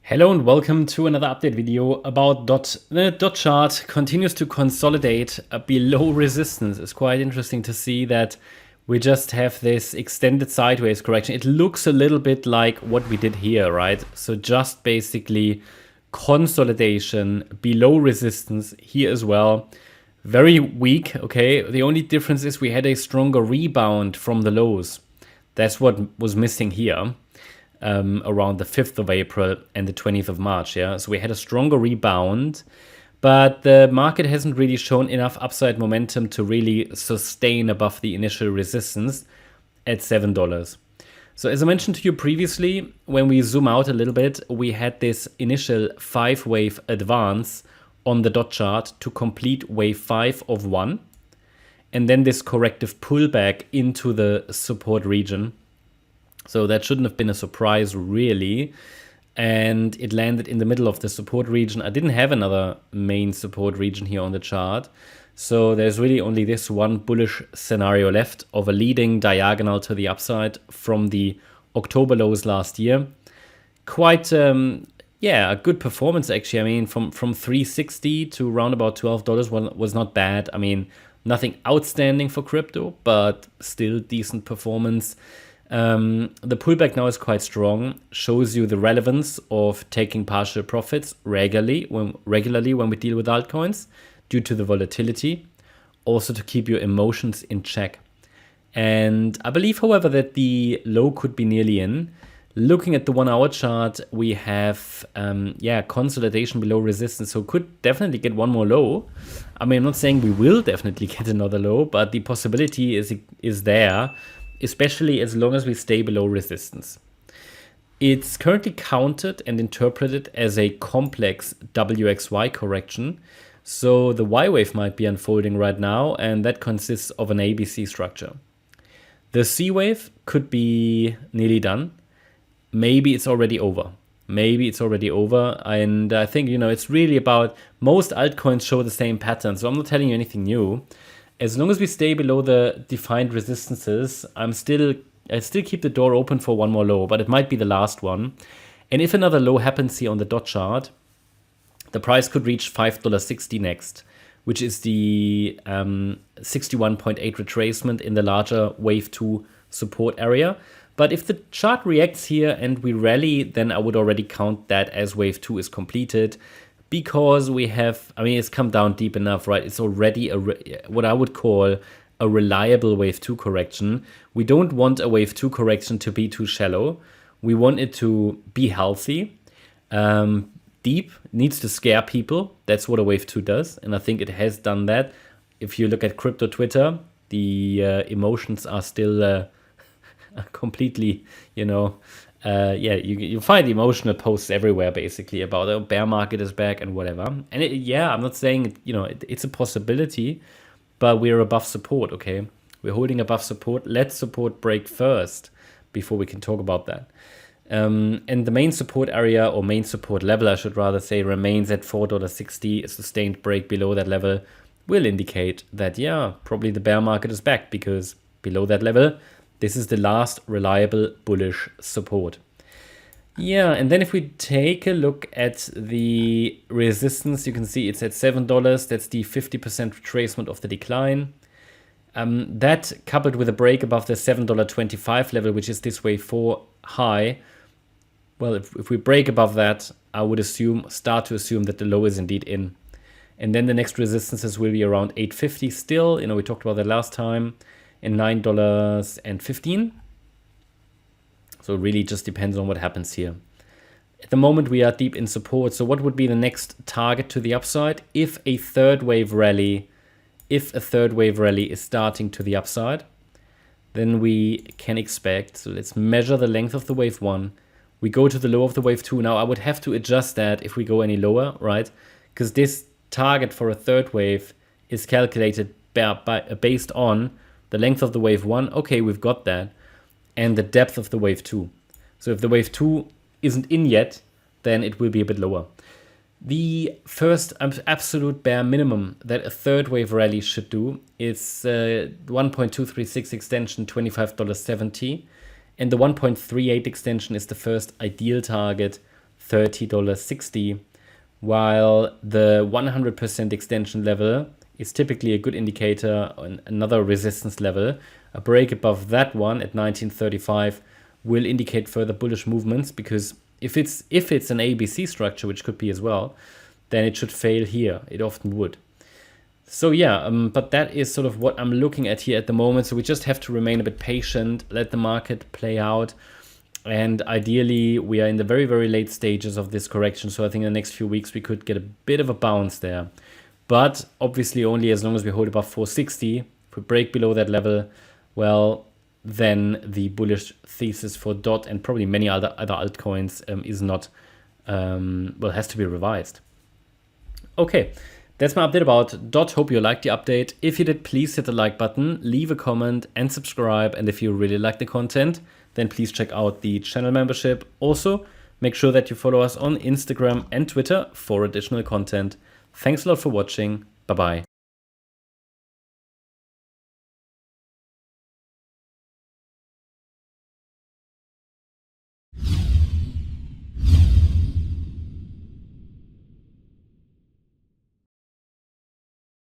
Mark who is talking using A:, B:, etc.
A: Hello and welcome to another update video about DOT. The DOT chart continues to consolidate below resistance. It's quite interesting to see that we just have this extended sideways correction. It looks a little bit like what we did here, right? So just basically consolidation below resistance here as well. Very weak, okay? The only difference is we had a stronger rebound from the lows. That's what was missing here. Around the 5th of April and the 20th of March. Yeah, so we had a stronger rebound, but the market hasn't really shown enough upside momentum to really sustain above the initial resistance at $7. So as I mentioned to you previously, when we zoom out a little bit, we had this initial 5-wave advance on the DOT chart to complete wave 5 of 1, and then this corrective pullback into the support region. So that shouldn't have been a surprise, really. And it landed in the middle of the support region. I didn't have another main support region here on the chart. So there's really only this one bullish scenario left of a leading diagonal to the upside from the October lows last year. Quite, yeah, a good performance, actually. I mean, from $3.60 to around about $12 was not bad. I mean, nothing outstanding for crypto, but still decent performance. The pullback now is quite strong, shows you the relevance of taking partial profits regularly when we deal with altcoins due to the volatility, also to keep your emotions in check. And I believe, however, that the low could be nearly in. Looking at the 1-hour chart, we have consolidation below resistance, so could definitely get one more low. I mean, I'm not saying we will definitely get another low, but the possibility is there, especially as long as we stay below resistance. It's currently counted and interpreted as a complex WXY correction. So the Y wave might be unfolding right now, and that consists of an ABC structure. The C wave could be nearly done. Maybe it's already over. And I think, it's really about, most altcoins show the same pattern. So I'm not telling you anything new. As long as we stay below the defined resistances, I still keep the door open for one more low, but it might be the last one. And if another low happens here on the DOT chart, the price could reach $5.60 next, which is the 61.8 retracement in the larger wave 2 support area. But if the chart reacts here and we rally, then I would already count that as wave 2 is completed. Because we have, it's come down deep enough, right? It's already what I would call a reliable wave 2 correction. We don't want a wave 2 correction to be too shallow. We want it to be healthy, deep, needs to scare people. That's what a wave 2 does. And I think it has done that. If you look at crypto Twitter, the emotions are still completely, you find emotional posts everywhere, basically, about the bear market is back and whatever. And I'm not saying, it's a possibility, but we're above support, okay? We're holding above support. Let support break first before we can talk about that. And the main support area, or main support level, I should rather say, remains at $4.60. A sustained break below that level will indicate that, probably the bear market is back, because below that level, this is the last reliable bullish support. Yeah, and then if we take a look at the resistance, you can see it's at $7. That's the 50% retracement of the decline. That coupled with a break above the $7.25 level, which is this wave 4 high. Well, if we break above that, I would start to assume that the low is indeed in. And then the next resistances will be around $8.50 still. We talked about that last time. And $9.15. So it really just depends on what happens here. At the moment, we are deep in support. So what would be the next target to the upside? If a third wave rally is starting to the upside, then we can expect, so let's measure the length of the wave 1. We go to the low of the wave 2. Now I would have to adjust that if we go any lower, right? Because this target for a third wave is calculated based on the length of the wave 1, okay, we've got that, and the depth of the wave 2. So if the wave 2 isn't in yet, then it will be a bit lower. The first absolute bare minimum that a third wave rally should do is 1.236 extension, $25.70, and the 1.38 extension is the first ideal target, $30.60, while the 100% extension level is typically a good indicator on another resistance level. A break above that one at 1935 will indicate further bullish movements, because if it's an ABC structure, which could be as well, then it should fail here. It often would. So yeah, but that is sort of what I'm looking at here at the moment. So we just have to remain a bit patient, let the market play out. And ideally, we are in the very, very late stages of this correction. So I think in the next few weeks, we could get a bit of a bounce there. But obviously only as long as we hold above 460. If we break below that level, well, then the bullish thesis for DOT and probably many other altcoins is not, well, has to be revised. Okay, that's my update about DOT. Hope you liked the update. If you did, please hit the like button, leave a comment and subscribe. And if you really like the content, then please check out the channel membership. Also, make sure that you follow us on Instagram and Twitter for additional content. Thanks a lot for watching. Bye-bye.